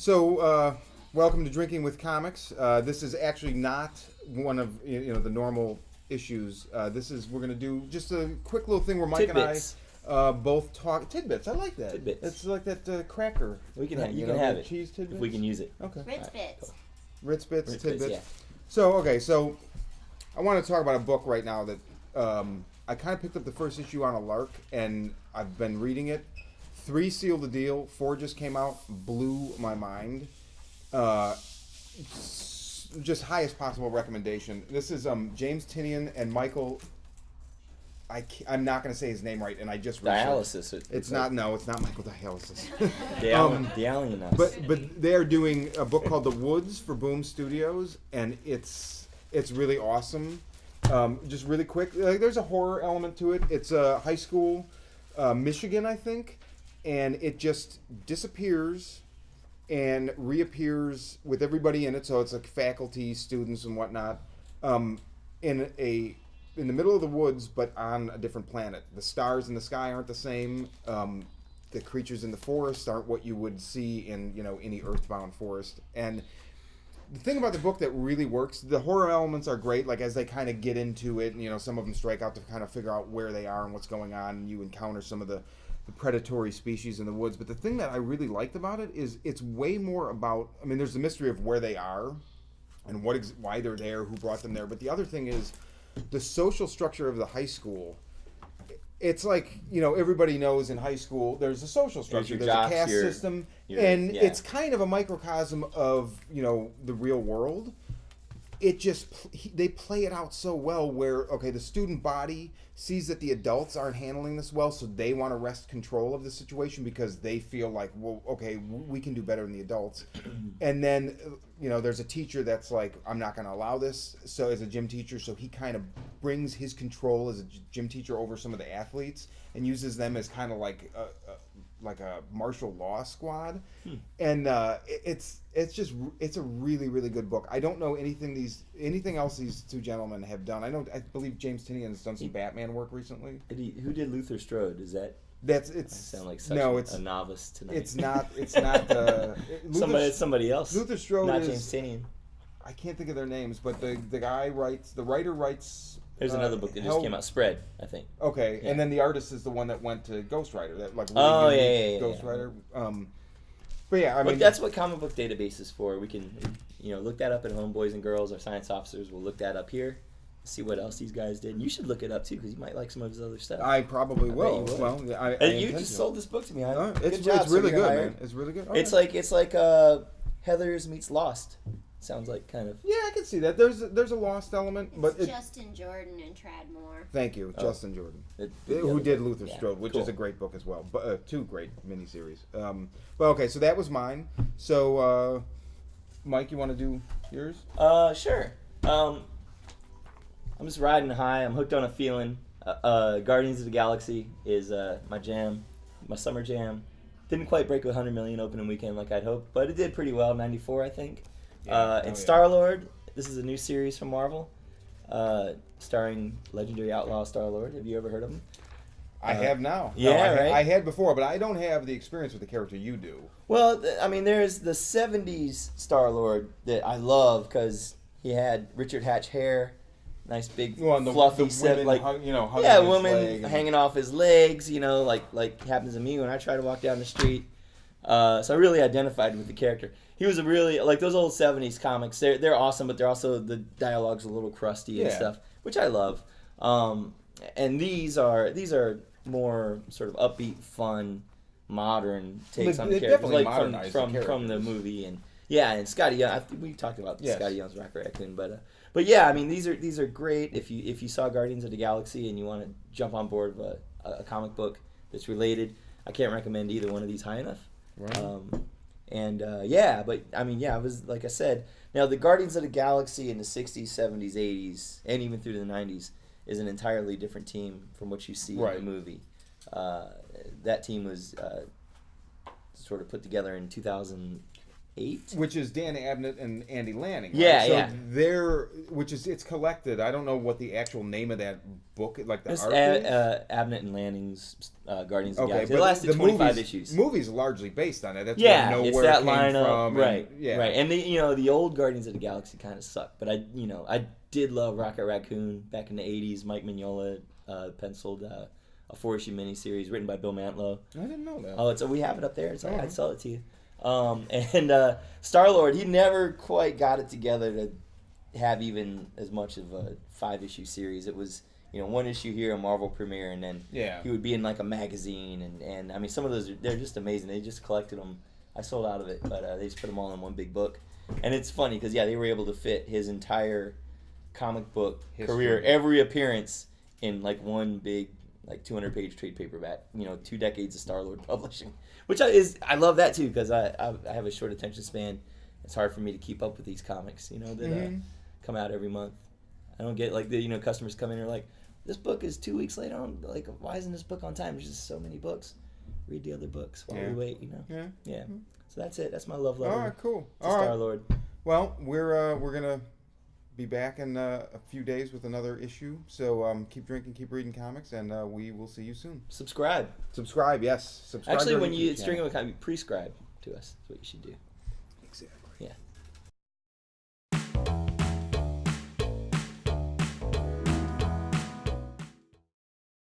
Welcome to Drinking with Comics. This is actually not one of the normal issues. We're going to do just a quick little thing where Mike Tidbits. and I both talk tidbits. I like that. Tidbits. It's like that cracker. You can have it. Cheese tidbits. If we can use it. Okay. Ritz Bits. Ritz bits, tidbits. Yeah. So I want to talk about a book right now that I kind of picked up the first issue on a lark, and I've been reading it. 3 sealed the deal. 4 just came out. Blew my mind. Just highest possible recommendation. This is James Tynion and Michael. I'm not going to say his name right, and I just Dialysis. It's not Michael Dialysis. Dialysis. But they're doing a book called The Woods for Boom Studios, and it's really awesome. Just really quick, there's a horror element to it. It's a high school, Michigan, I think, and it just disappears and reappears with everybody in it. So it's like faculty, students, and whatnot, in the middle of the woods, but on a different planet. The stars in the sky aren't the same. The creatures in the forest aren't what you would see in any earthbound forest. And the thing about the book that really works, the horror elements are great. Like as they kind of get into it, and some of them strike out to kind of figure out where they are and what's going on, and you encounter some of the predatory species in the woods. But the thing that I really liked about it is it's way more about. I mean, there's the mystery of where they are, and why they're there, who brought them there. But the other thing is the social structure of the high school. It's like, everybody knows in high school there's a social structure, there's a caste system, and it's kind of a microcosm of, the real world. They play it out so well where, the student body sees that the adults aren't handling this well, so they want to wrest control of the situation because they feel like, we can do better than the adults. And then, there's a teacher that's like, I'm not going to allow this. So as a gym teacher, so he kind of brings his control as a gym teacher over some of the athletes and uses them as kind of like a martial law squad. And it's a really, really good book. I don't know anything else these two gentlemen have done. I believe James Tynion has done some Batman work recently. Who did Luther Strode? Is that? I sound like a novice tonight. It's not. It's somebody else. Luther Strode not James Tynion. I can't think of their names, but the writer writes. There's another book that just came out, Spread, I think. Okay, yeah. And then the artist is the one that went to Ghost Rider, that Ghost Rider. But yeah, I mean, that's what Comic Book Database is for. We can, look that up at home, boys and girls. Our science officers will look that up here, see what else these guys did. And you should look it up too, because you might like some of his other stuff. I probably will. Well, you just sold this book to me. It's really good, man. It's really good. It's like Heathers meets Lost. Sounds like kind of. Yeah, I can see that. There's a Lost element, but Justin Jordan and Trad Moore. Thank you, Justin Jordan, who did Luther Strode, which is a great book as well. But 2 great miniseries. But okay, so that was mine. So, Mike, you want to do yours? Sure. I'm just riding high. I'm hooked on a feeling. Guardians of the Galaxy is my jam, my summer jam. Didn't quite break 100 million opening weekend like I'd hoped, but it did pretty well. 94, I think. Star-Lord, this is a new series from Marvel, starring legendary outlaw Star-Lord. Have you ever heard of him? I have now. Right? I had before, but I don't have the experience with the character you do. Well, there's the 70s Star-Lord that I love because he had Richard Hatch hair, nice big fluffy set, woman hanging off his legs, like happens to me when I try to walk down the street. So I really identified with the character. He was a really, like those old 70s comics, they're awesome, but they're also, the dialogue's a little crusty and stuff, which I love. And these are more sort of upbeat, fun, modern takes on the characters, like from the movie. And Scotty Young, we talked about Scotty Young's Rocket Raccoon, but yeah, these are great. If you saw Guardians of the Galaxy and you want to jump on board with a comic book that's related, I can't recommend either one of these high enough. Right. It was like I said. Now, the Guardians of the Galaxy in the 60s, 70s, 80s, and even through the 90s is an entirely different team from what you see in the movie. That team was sort of put together in 2000 8. Which is Dan Abnett and Andy Lanning. Right? Yeah, so yeah. It's collected. I don't know what the actual name of that book, like the It's art is. Abnett and Lanning's Guardians of the Galaxy. It lasted 25 issues. The movie's largely based on it. That's yeah, where it's Nowhere that came lineup, from. right? And, yeah. Right, and the old Guardians of the Galaxy kind of sucked, but I did love Rocket Raccoon back in the '80s. Mike Mignola penciled a 4-issue miniseries written by Bill Mantlo. I didn't know that. Oh, we have it up there. I'd sell it to you. And Star-Lord, he never quite got it together to have even as much of a 5-issue series. It was, 1 issue here, a Marvel premiere, and then he would be in like a magazine. And I mean, some of those, they're just amazing. They just collected them. I sold out of it, but they just put them all in one big book. And it's funny because, they were able to fit his entire comic book career, every appearance in like one big, like 200-page trade paperback. 2 decades of Star-Lord publishing. Which I love that too, because I have a short attention span. It's hard for me to keep up with these comics, that come out every month. I don't get like the customers come in and are like, this book is 2 weeks late. Like, why isn't this book on time? There's just so many books. Read the other books while we wait. Yeah. Mm-hmm. So that's it. That's my love letter. All right, cool. To Star-Lord. Well, we're gonna be back in a few days with another issue. So keep drinking, keep reading comics, and we will see you soon. Subscribe. Subscribe, yes. Subscribe. Actually, when you string them a comic, prescribe to us. That's what you should do.